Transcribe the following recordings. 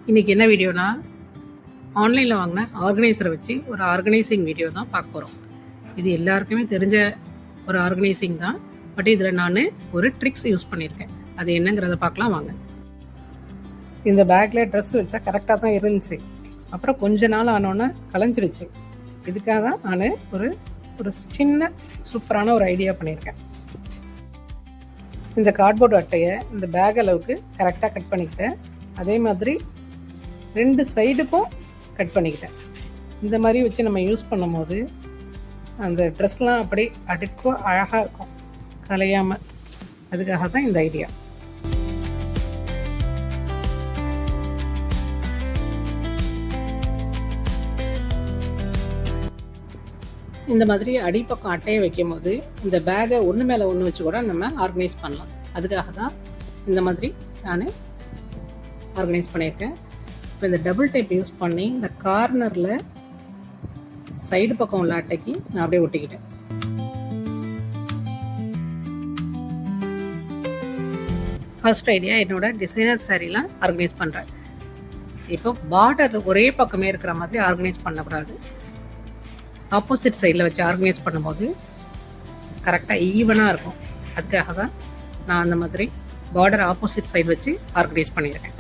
இன்றைக்கி என்ன வீடியோனா, ஆன்லைனில் வாங்கின ஆர்கனைசரை வச்சு ஒரு ஆர்கனைசிங் வீடியோ தான் பார்க்க போகிறோம். இது எல்லாருக்குமே தெரிஞ்ச ஒரு ஆர்கனைசிங் தான். பட் இதில் நான் ஒரு ட்ரிக்ஸ் யூஸ் பண்ணியிருக்கேன். அது என்னங்கிறத பார்க்கலாம் வாங்க. இந்த பேக்கில் ட்ரெஸ் வச்சா கரெக்டாக தான் இருந்துச்சு. அப்புறம் கொஞ்ச நாள் ஆனோன்னே கலைஞ்சிடுச்சு. இதுக்காக தான் நான் ஒரு சின்ன சூப்பரான ஒரு ஐடியா பண்ணியிருக்கேன். இந்த கார்ட்போர்டு அட்டையை இந்த பேக் அளவுக்கு கரெக்டாக கட் பண்ணிக்கிட்டேன். அதே மாதிரி 2 சைடுக்கும் கட் பண்ணிக்கிட்டேன். இந்த மாதிரி வச்சு நம்ம யூஸ் பண்ணும்போது அந்த ட்ரெஸ்லாம் அப்படி அடுக்காக அழகாக இருக்கும், கலையாமல். அதுக்காக தான் இந்த ஐடியா. இந்த மாதிரி அடிப்பக்கம் அட்டையை வைக்கும் போது இந்த பேக்கை ஒன்று மேலே ஒன்று வச்சு கூட நம்ம ஆர்கனைஸ் பண்ணலாம். அதுக்காக தான் இந்த மாதிரி நான் ஆர்கனைஸ் பண்ணியிருக்கேன். இப்போ இந்த டபுள் டேப் யூஸ் பண்ணி இந்த கார்னரில் சைடு பக்கம் உள்ள அட்டைக்கு நான் அப்படியே ஒட்டிக்கிட்டேன். ஃபர்ஸ்ட் ஐடியா, என்னோட டிசைனர் சாரீலாம் ஆர்கனைஸ் பண்ணுறேன். இப்போ பார்டர் ஒரே பக்கமே இருக்கிற மாதிரி ஆர்கனைஸ் பண்ணக்கூடாது. ஆப்போசிட் சைடில் வச்சு ஆர்கனைஸ் பண்ணும்போது கரெக்டாக ஈவனாக இருக்கும். அதுக்காக தான் நான் அந்த மாதிரி பார்டர் ஆப்போசிட் சைடு வச்சு ஆர்கனைஸ் பண்ணியிருக்கேன்.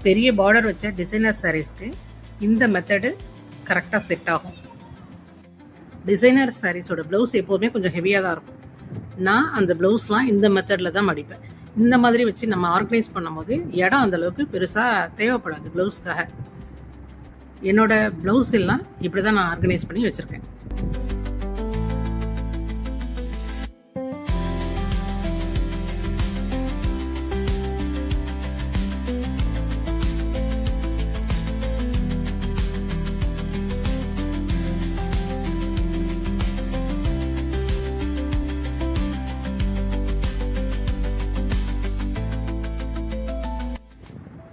பெரிய பார்டர் வச்ச டிசைனர் சாரீஸ்க்கு இந்த மெத்தடு கரெக்டாக செட் ஆகும். டிசைனர் சாரீஸோட ப்ளவுஸ் எப்போதுமே கொஞ்சம் ஹெவியாக தான் இருக்கும். நான் அந்த ப்ளவுஸ்லாம் இந்த மெத்தடில் தான் மடிப்பேன். இந்த மாதிரி வச்சு நம்ம ஆர்கனைஸ் பண்ணும்போது இடம் அந்தளவுக்கு பெருசாக தேவைப்படாது ப்ளவுஸ்க்காக. என்னோட ப்ளவுஸ் எல்லாம் இப்படி தான் நான் ஆர்கனைஸ் பண்ணி வச்சுருக்கேன்.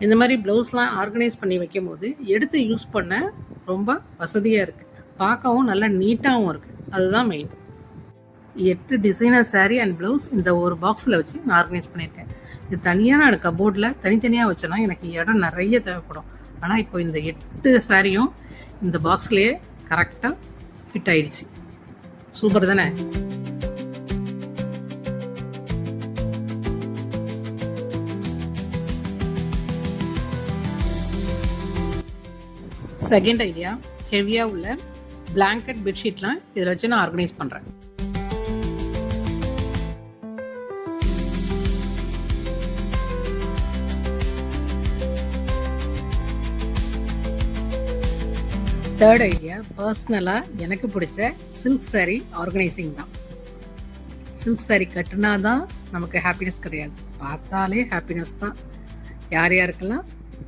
இந்த மாதிரி ப்ளவுஸ்லாம் ஆர்கனைஸ் பண்ணி வைக்கும் போது எடுத்து யூஸ் பண்ண ரொம்ப வசதியாக இருக்குது. பார்க்கவும் நல்லா நீட்டாகவும் இருக்குது. அதுதான் main. 8 designer sari and blouse இந்த ஒரு பாக்ஸில் வச்சு நான் ஆர்கனைஸ் பண்ணியிருக்கேன். இது தனியாக நான் கபோர்டில் தனித்தனியாக வச்சேன்னா எனக்கு இடம் நிறைய தேவைப்படும். ஆனால் இப்போ இந்த 8 சாரியும் இந்த பாக்ஸ்லேயே கரெக்டாக ஃபிட் ஆயிடுச்சு. சூப்பர் தானே? செகண்ட் ஐடியா, ஹெவியாக உள்ள பிளாங்கெட் பெட்ஷீட்லாம் இதில் வச்சு நான் ஆர்கனைஸ் பண்ணுறேன். தேர்ட் ஐடியா, பர்சனலாக எனக்கு பிடிச்ச சில்க் சாரீ ஆர்கனைசிங் தான். சில்க் சாரீ கட்டுனா தான் நமக்கு ஹாப்பினஸ் கிடையாது, பார்த்தாலே ஹாப்பினஸ் தான். யார் யாருக்கெல்லாம்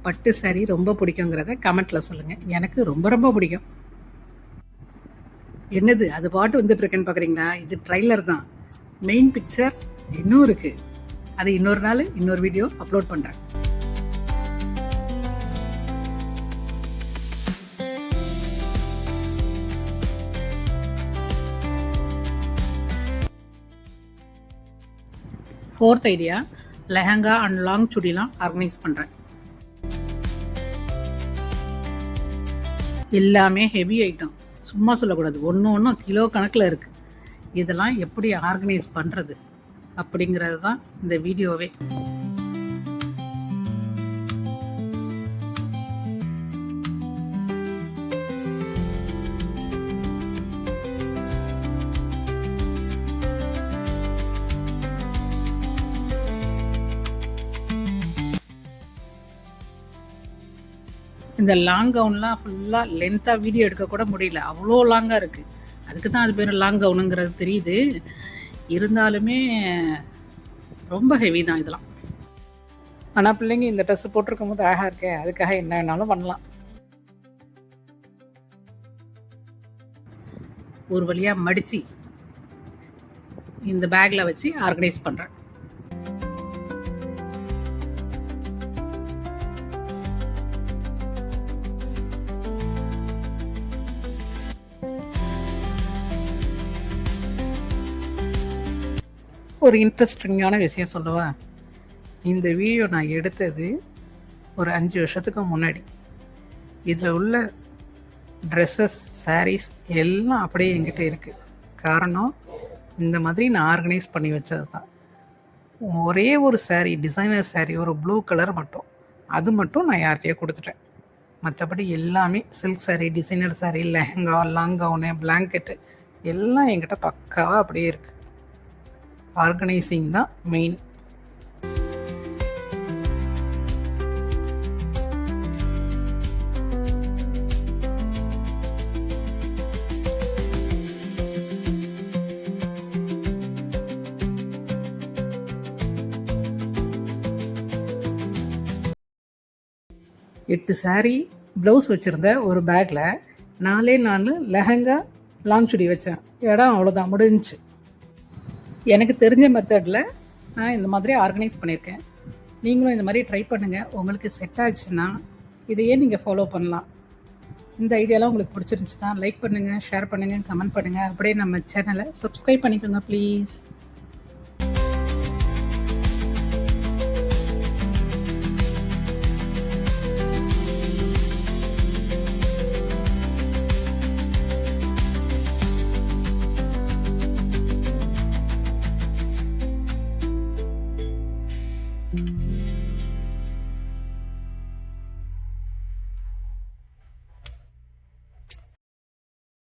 பட்டு சாரீ ரொம்ப பிடிக்குங்கிறத கமெண்ட்டில் சொல்லுங்கள். எனக்கு ரொம்ப ரொம்ப பிடிக்கும். என்னது அது பாட்டு வந்துட்டு இருக்கேன்னு பார்க்குறீங்களா? இது ட்ரைலர் தான். மெயின் பிக்சர் இன்னும் இருக்குது. அது இன்னொரு நாள் இன்னொரு வீடியோ அப்லோட் பண்ணுறேன். Fourth idea, lehenga and long சுடிலாம் ஆர்கனைஸ் பண்ணுறேன். எல்லாமே ஹெவி ஐட்டம், சும்மா சொல்லக்கூடாது. ஒன்றும் கிலோ கணக்கில் இருக்குது. இதெல்லாம் எப்படி ஆர்கனைஸ் பண்ணுறது அப்படிங்கிறது தான் இந்த வீடியோவே. இந்த லாங் கவுன்லாம் ஃபுல்லாக லென்த்தாக வீடியோ எடுக்க கூட முடியல, அவ்வளோ லாங்காக இருக்குது. அதுக்கு தான் அது பேர் லாங் கவுனுங்கிறது தெரியுது. இருந்தாலுமே ரொம்ப ஹெவி தான் இதெல்லாம். ஆனால் பிள்ளைங்க இந்த ட்ரெஸ் போட்டிருக்கும் போது அழகாக இருக்கே, அதுக்காக என்ன வேணாலும் பண்ணலாம். ஒரு வழியாக மடித்து இந்த பேக்கில் வச்சு ஆர்கனைஸ் பண்ணுறேன். ஒரு இன்ட்ரெஸ்டிங்கான விஷயம் சொல்லவா? இந்த வீடியோ நான் எடுத்தது ஒரு 5 வருஷத்துக்கு முன்னாடி. இதில் உள்ள ட்ரெஸ்ஸஸ், சாரீஸ் எல்லாம் அப்படியே என்கிட்ட இருக்குது. காரணம், இந்த மாதிரி நான் ஆர்கனைஸ் பண்ணி வச்சது தான். ஒரே ஒரு சாரீ, டிசைனர் சாரீ, ஒரு ப்ளூ கலர் மட்டும், அது மட்டும் நான் யார்கிட்டயோ கொடுத்துட்டேன். மற்றபடி எல்லாமே silk sari, designer sari, lehenga, long gown, blanket எல்லாம் என்கிட்ட பக்காவாக அப்படியே இருக்குது. ஆர்கனைசிங் தான் மெயின். எட்டு சாரீ, ப்ளவுஸ் வச்சுருந்த ஒரு பேக்கில் 4 லெஹங்கா, லாங் சுடி வச்சேன். இடம் அவ்வளோதான், முடிஞ்சிச்சு. எனக்கு தெரிஞ்ச மெத்தடில் நான் இந்த மாதிரி ஆர்கனைஸ் பண்ணியிருக்கேன். நீங்களும் இந்த மாதிரி ட்ரை பண்ணுங்கள். உங்களுக்கு செட் ஆச்சுன்னா இதையே நீங்கள் ஃபாலோ பண்ணலாம். இந்த ஐடியாலாம் உங்களுக்கு பிடிச்சிருந்துச்சுன்னா லைக் பண்ணுங்கள், ஷேர் பண்ணுங்கள், கமெண்ட் பண்ணுங்கள். அப்படியே நம்ம சேனலை சப்ஸ்கிரைப் பண்ணிக்கோங்க ப்ளீஸ்.